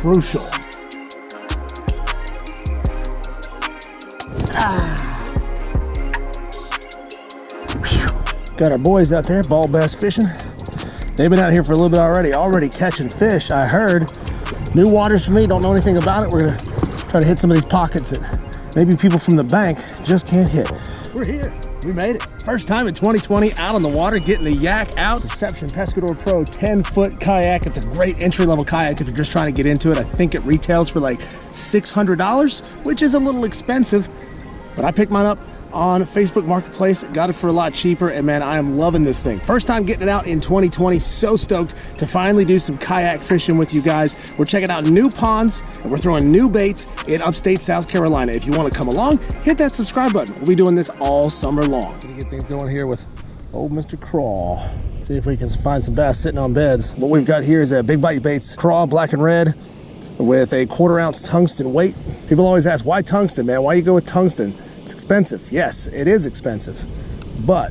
crucial. Got our boys out there, ball bass fishing. They've been out here for a little bit already catching fish, I heard. New waters for me, don't know anything about it. We're gonna try to hit some of these pockets that maybe people from the bank just can't hit. We're here, we made it. First time in 2020 out on the water, getting the yak out. Perception Pescador Pro 10-foot kayak. It's a great entry-level kayak if you're just trying to get into it. I think it retails for like $600, which is a little expensive, but I picked mine up on Facebook Marketplace, got it for a lot cheaper, and man, I am loving this thing. First time getting it out in 2020, so stoked to finally do some kayak fishing with you guys. We're checking out new ponds, and we're throwing new baits in upstate South Carolina. If you want to come along, hit that subscribe button. We'll be doing this all summer long. Gonna get things going here with old Mr. Craw. See if we can find some bass sitting on beds. What we've got here is a Big Bite Baits Craw, black and red, with a 1/4 ounce tungsten weight. People always ask, why tungsten, man? Why you go with tungsten? It's expensive. Yes, it is expensive, but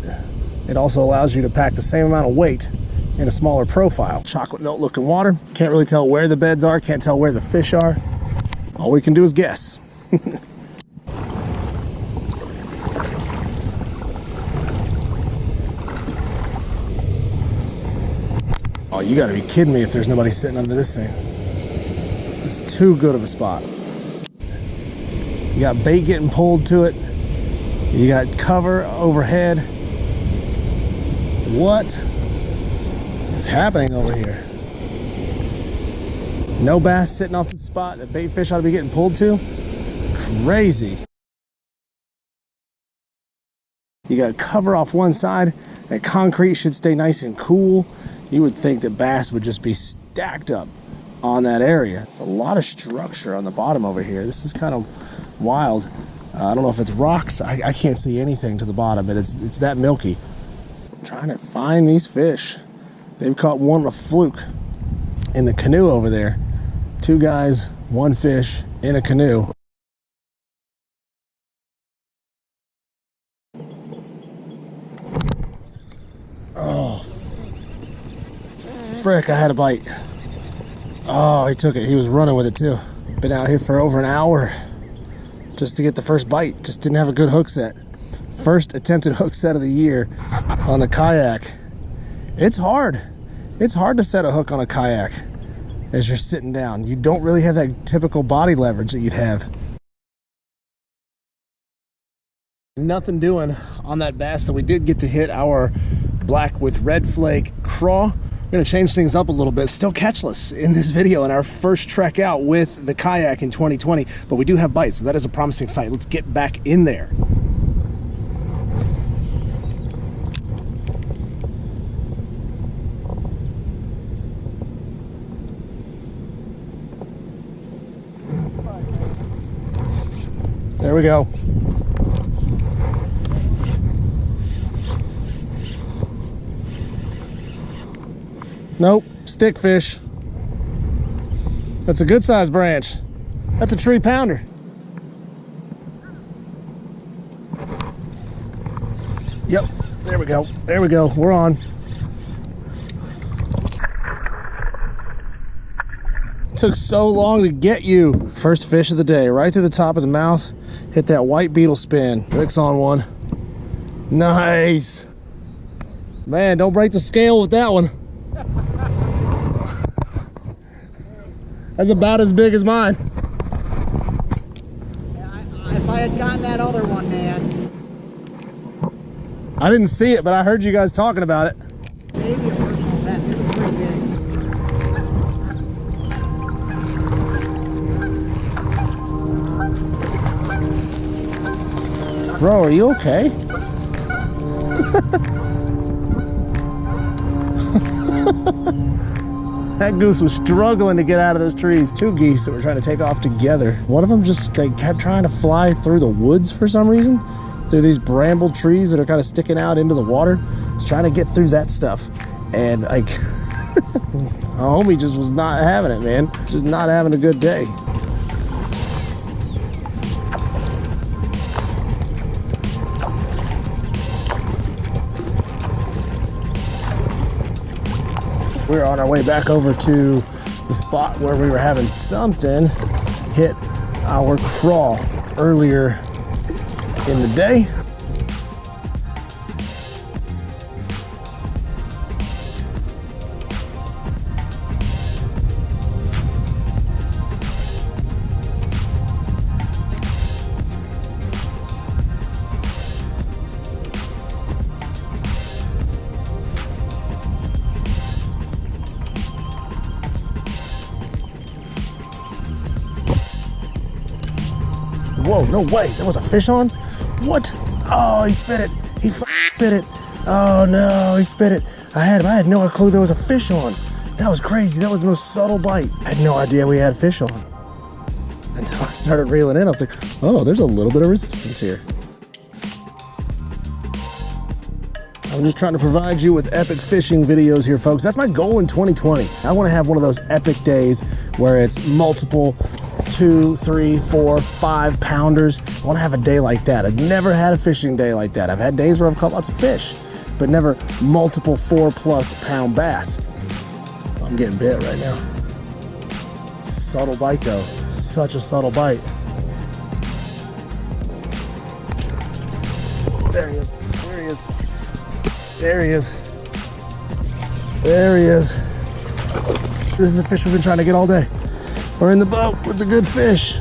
it also allows you to pack the same amount of weight in a smaller profile. Chocolate milk looking water. Can't really tell where the beds are, can't tell where the fish are. All we can do is guess. Oh, you gotta be kidding me if there's nobody sitting under this thing. It's too good of a spot. You got bait getting pulled to it. You got cover overhead. What is happening over here? No bass sitting off the spot that bait fish ought to be getting pulled to. Crazy. You got cover off one side. That concrete should stay nice and cool. You would think that bass would just be stacked up on that area. A lot of structure on the bottom over here. This is kind of wild. I don't know if it's rocks. I can't see anything to the bottom, but it's that milky. I'm trying to find these fish. They've caught one on a fluke in the canoe over there. 2 guys, 1 fish in a canoe. Oh, frick, I had a bite. Oh, he took it. He was running with it too. Been out here for over an hour just to get the first bite. Just didn't have a good hook set. First attempted hook set of the year on the kayak. It's hard. It's hard to set a hook on a kayak as you're sitting down. You don't really have that typical body leverage that you'd have. Nothing doing on that bass that we did get to hit our black with red flake craw. We're gonna change things up a little bit. Still catchless in this video in our first trek out with the kayak in 2020, but we do have bites, so that is a promising sight. Let's get back in there. There we go. Nope, stick fish. That's a good sized branch. That's a 3-pounder. Yep, there we go. There we go, we're on. It took so long to get you. First fish of the day, right to the top of the mouth. Hit that white beetle spin. Rick's on one. Nice. Man, don't break the scale with that one. That's about as big as mine. Yeah, if I had gotten that other one, man. I didn't see it, but I heard you guys talking about it. Maybe a personal best. It was pretty big. Bro, are you okay? That goose was struggling to get out of those trees. 2 geese that were trying to take off together. One of them just kept trying to fly through the woods for some reason. Through these bramble trees that are kind of sticking out into the water. He's trying to get through that stuff. And like, my homie just was not having it, man. Just not having a good day. We're on our way back over to the spot where we were having something hit our crawl earlier in the day. Whoa, no way, there was a fish on? What? Oh, he spit it. He spit it. Oh no, he spit it. I had no clue there was a fish on. That was crazy. That was the most subtle bite. I had no idea we had fish on. Until I started reeling in, I was like, oh, there's a little bit of resistance here. I'm just trying to provide you with epic fishing videos here, folks. That's my goal in 2020. I want to have one of those epic days where it's multiple 2, 3, 4, 5 pounders. I want to have a day like that. I've never had a fishing day like that. I've had days where I've caught lots of fish, but never multiple 4+ pound bass. I'm getting bit right now. Subtle bite though, such a subtle bite. There he is, there he is. There he is. There he is. This is a fish we've been trying to get all day. We're in the boat with the good fish.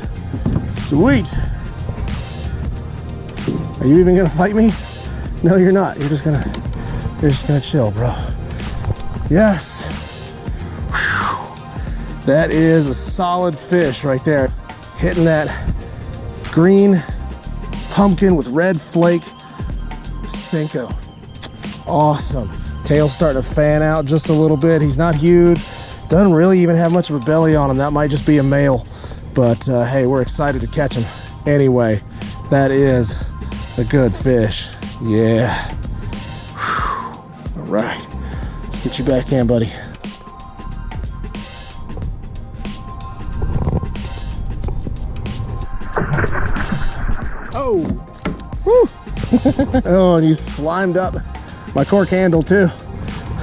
Sweet. Are you even gonna fight me? No, you're not. You're just gonna chill, bro. Yes. Whew. That is a solid fish right there. Hitting that green pumpkin with red flake Senko. Awesome. Tail's starting to fan out just a little bit. He's not huge. Doesn't really even have much of a belly on him. That might just be a male. But hey, we're excited to catch him. Anyway, that is a good fish. Yeah. Whew. All right. Let's get you back in, buddy. Oh. Whew. Oh, and you slimed up my cork handle too.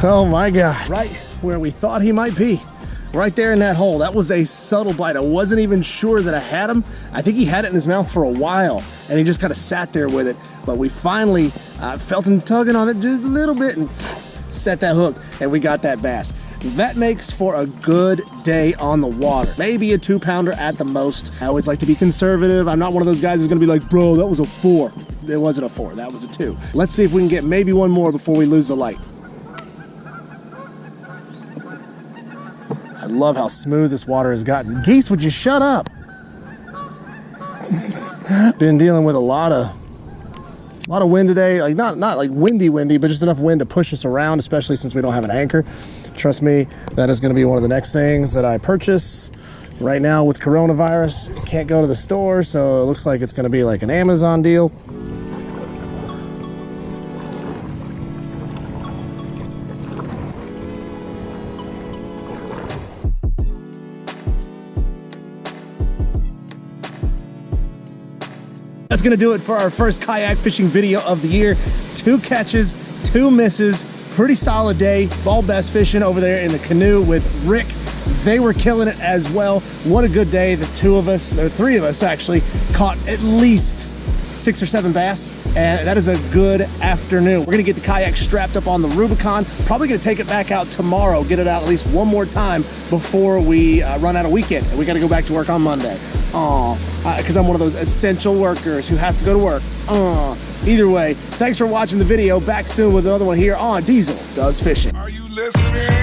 Oh my God. Right where we thought he might be. Right there in that hole. That was a subtle bite. I wasn't even sure that I had him. I think he had it in his mouth for a while and he just kind of sat there with it. But we finally felt him tugging on it just a little bit and set that hook and we got that bass. That makes for a good day on the water. Maybe a 2-pounder at the most. I always like to be conservative. I'm not one of those guys who's gonna be like, bro, that was a 4. It wasn't a 4, that was a 2. Let's see if we can get maybe one more before we lose the light. I love how smooth this water has gotten. Geese, would you shut up? Been dealing with a lot of wind today. Like not like windy, but just enough wind to push us around, especially since we don't have an anchor. Trust me, that is going to be one of the next things that I purchase. Right now with coronavirus, can't go to the store, so it looks like it's going to be like an Amazon deal. That's gonna do it for our first kayak fishing video of the year. 2 catches, 2 misses, pretty solid day. Ball bass fishing over there in the canoe with Rick. They were killing it as well. What a good day. The 2 of us, or 3 of us actually, caught at least 6 or 7 bass, and that is a good afternoon. We're gonna get the kayak strapped up on the Rubicon. Probably gonna take it back out tomorrow, get it out at least one more time before we run out of weekend. And we gotta go back to work on Monday. Because I'm one of those essential workers who has to go to work. Either way, thanks for watching the video. Back soon with another one here on Diesel Does Fishing. Are you listening?